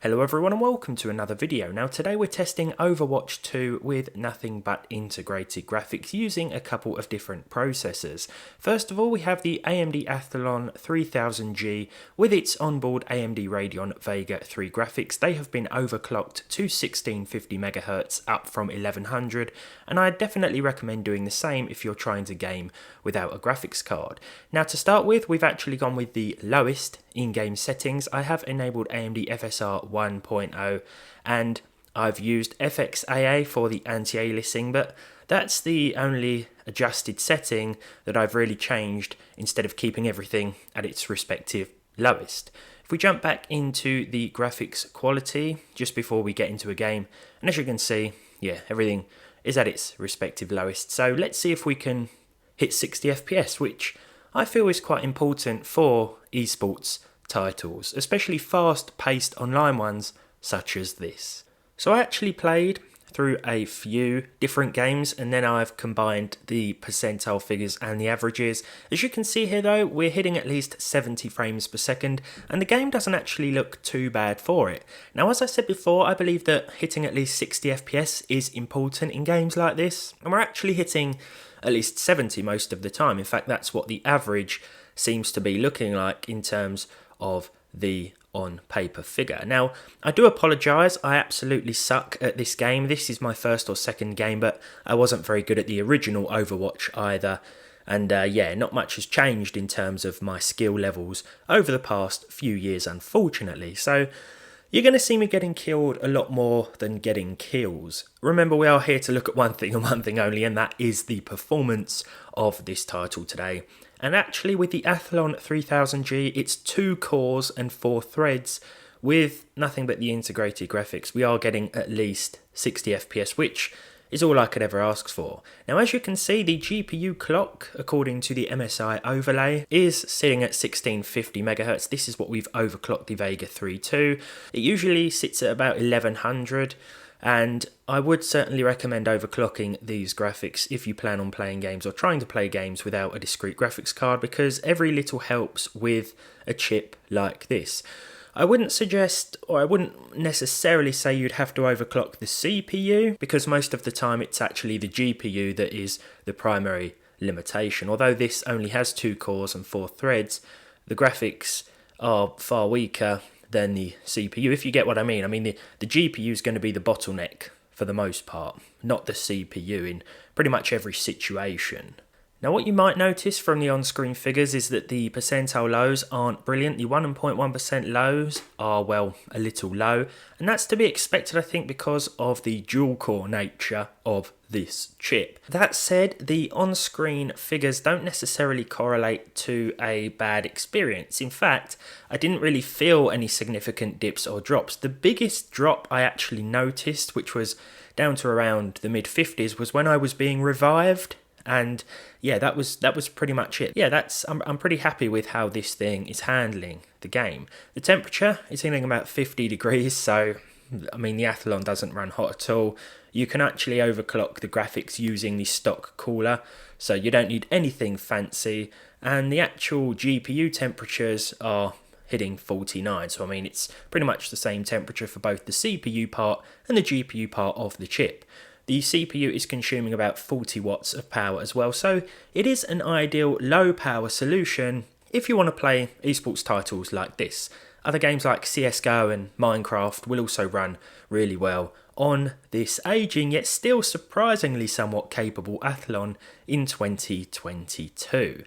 Hello everyone and welcome to another video. Now today we're testing Overwatch 2 with nothing but integrated graphics using a couple of different processors. First of all we have the AMD Athlon 3000G with its onboard AMD Radeon Vega 3 graphics. They have been overclocked to 1650MHz up from 1100, and I definitely recommend doing the same if you're trying to game without a graphics card. Now to start with, we've actually gone with the lowest in-game settings. I have enabled AMD FSR 1.0 and I've used FXAA for the anti-aliasing, but that's the only adjusted setting that I've really changed instead of keeping everything at its respective lowest. If we jump back into the graphics quality just before we get into a game, and as you can see, yeah, everything is at its respective lowest. So let's see if we can hit 60 FPS, which I feel is quite important for esports titles, especially fast-paced online ones such as this. So I actually played through a few different games and then I've combined the percentile figures and the averages. As you can see here though, we're hitting at least 70 frames per second and the game doesn't actually look too bad for it. Now as I said before, I believe that hitting at least 60 FPS is important in games like this, and we're actually hitting at least 70 most of the time. In fact, that's what the average seems to be looking like in terms of the on paper figure. Now, I do apologise, I absolutely suck at this game. This is my first or second game, but I wasn't very good at the original Overwatch either. And yeah, not much has changed in terms of my skill levels over the past few years, unfortunately. So you're going to see me getting killed a lot more than getting kills. Remember, we are here to look at one thing and one thing only, and that is the performance of this title today. And actually with the Athlon 3000G, it's 2 cores and 4 threads with nothing but the integrated graphics. We are getting at least 60 FPS, which is all I could ever ask for. Now as you can see, the GPU clock, according to the MSI overlay, is sitting at 1650MHz. This is what we've overclocked the Vega 3 to. It usually sits at about 1100. And I would certainly recommend overclocking these graphics if you plan on playing games or trying to play games without a discrete graphics card, because every little helps with a chip like this. I wouldn't suggest, or I wouldn't necessarily say you'd have to overclock the CPU, because most of the time it's actually the GPU that is the primary limitation. Although this only has 2 cores and 4 threads, the graphics are far weaker than the CPU, if you get what I mean. I mean, the GPU is going to be the bottleneck for the most part, not the CPU in pretty much every situation. Now what you might notice from the on-screen figures is that the percentile lows aren't brilliant. The 1.1% lows are, well, a little low, and that's to be expected, I think, because of the dual-core nature of this chip. That said, the on-screen figures don't necessarily correlate to a bad experience. In fact, I didn't really feel any significant dips or drops. The biggest drop I actually noticed, which was down to around the mid-50s, was when I was being revived. And yeah, that was pretty much it. Yeah, I'm pretty happy with how this thing is handling the game. The temperature is hitting about 50 degrees, so I mean the Athlon doesn't run hot at all. You can actually overclock the graphics using the stock cooler, so you don't need anything fancy. And the actual GPU temperatures are hitting 49, so I mean it's pretty much the same temperature for both the CPU part and the GPU part of the chip. The CPU is consuming about 40 watts of power as well, so it is an ideal low power solution if you want to play esports titles like this. Other games like CSGO and Minecraft will also run really well on this aging yet still surprisingly somewhat capable Athlon in 2022.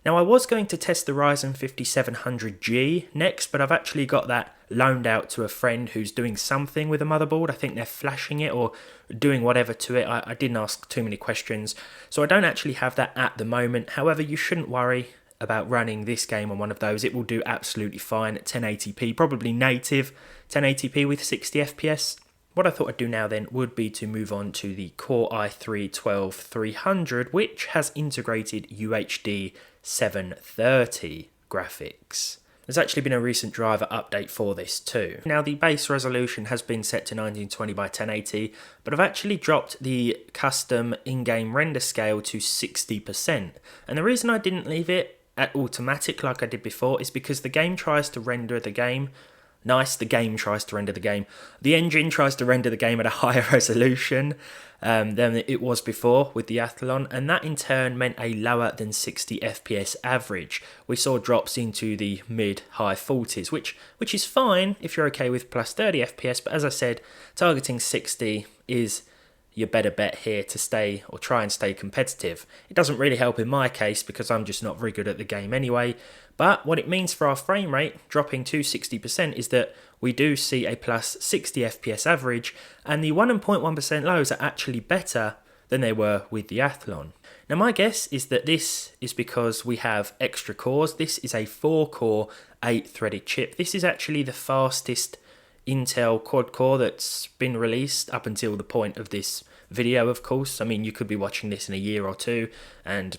Now I was going to test the Ryzen 5700G next, but I've actually got that loaned out to a friend who's doing something with a motherboard. I think they're flashing it or doing whatever to it. I didn't ask too many questions, so I don't actually have that at the moment. However, you shouldn't worry about running this game on one of those. It will do absolutely fine at 1080p, probably native 1080p with 60 FPS. What I thought I'd do now then would be to move on to the Core i3-12300, which has integrated UHD 730 graphics. There's actually been a recent driver update for this too. Now the base resolution has been set to 1920 by 1080, but I've actually dropped the custom in-game render scale to 60%. And the reason I didn't leave it at automatic like I did before is because the game tries to render the game nice. The game tries to render the game. The engine tries to render the game at a higher resolution than it was before with the Athlon, and that in turn meant a lower than 60 FPS average. We saw drops into the mid-high 40s, which is fine if you're okay with plus 30 FPS, but as I said, targeting 60 is your better bet here to stay or try and stay competitive. It doesn't really help in my case because I'm just not very good at the game anyway, but what it means for our frame rate dropping to 60% is that we do see a plus 60 FPS average, and the 1.1% lows are actually better than they were with the Athlon. Now my guess is that this is because we have extra cores. This is a 4-core, 8-threaded chip. This is actually the fastest Intel quad core that's been released up until the point of this video, of course. I mean, you could be watching this in a year or two and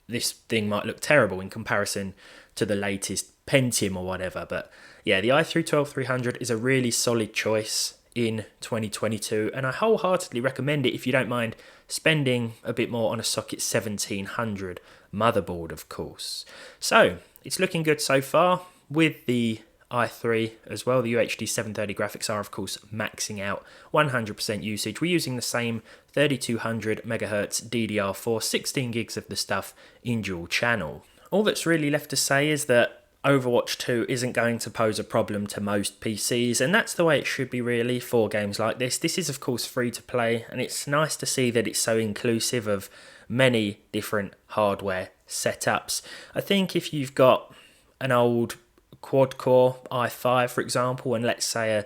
this thing might look terrible in comparison to the latest Pentium or whatever, but yeah, the i3-12300 is a really solid choice in 2022, and I wholeheartedly recommend it if you don't mind spending a bit more on a socket 1700 motherboard, of course. So it's looking good so far with the i3 as well. The UHD 730 graphics are of course maxing out 100% usage. We're using the same 3200 MHz DDR4, 16 gigs of the stuff in dual channel. All that's really left to say is that Overwatch 2 isn't going to pose a problem to most PCs, and that's the way it should be really for games like this. This is of course free to play, and it's nice to see that it's so inclusive of many different hardware setups. I think if you've got an old quad-core i5, for example, and let's say a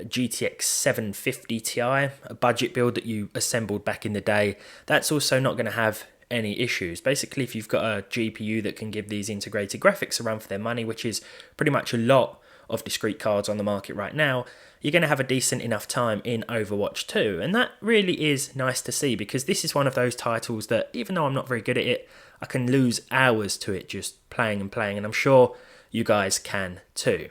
GTX 750 Ti, a budget build that you assembled back in the day, that's also not going to have any issues. Basically, if you've got a GPU that can give these integrated graphics a run for their money, which is pretty much a lot of discrete cards on the market right now, you're going to have a decent enough time in Overwatch 2. And that really is nice to see, because this is one of those titles that, even though I'm not very good at it, I can lose hours to it just playing, and I'm sure you guys can too.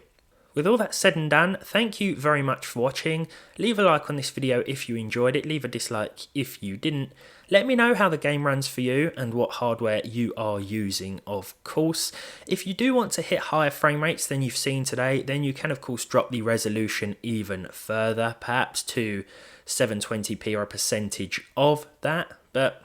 With all that said and done, thank you very much for watching. Leave a like on this video if you enjoyed it, leave a dislike if you didn't. Let me know how the game runs for you and what hardware you are using, of course. If you do want to hit higher frame rates than you've seen today, then you can of course drop the resolution even further, perhaps to 720p or a percentage of that. But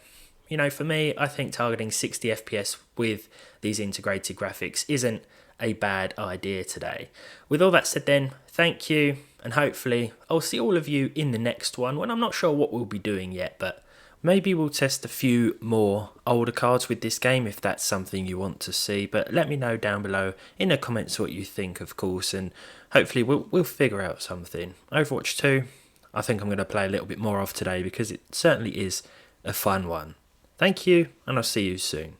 you know, for me, I think targeting 60 FPS with these integrated graphics isn't a bad idea today. With all that said then, thank you, and hopefully I'll see all of you in the next one, when I'm not sure what we'll be doing yet, but maybe we'll test a few more older cards with this game if that's something you want to see. But let me know down below in the comments what you think, of course, and hopefully we'll figure out something. Overwatch 2, I think I'm going to play a little bit more of today because it certainly is a fun one. Thank you, and I'll see you soon.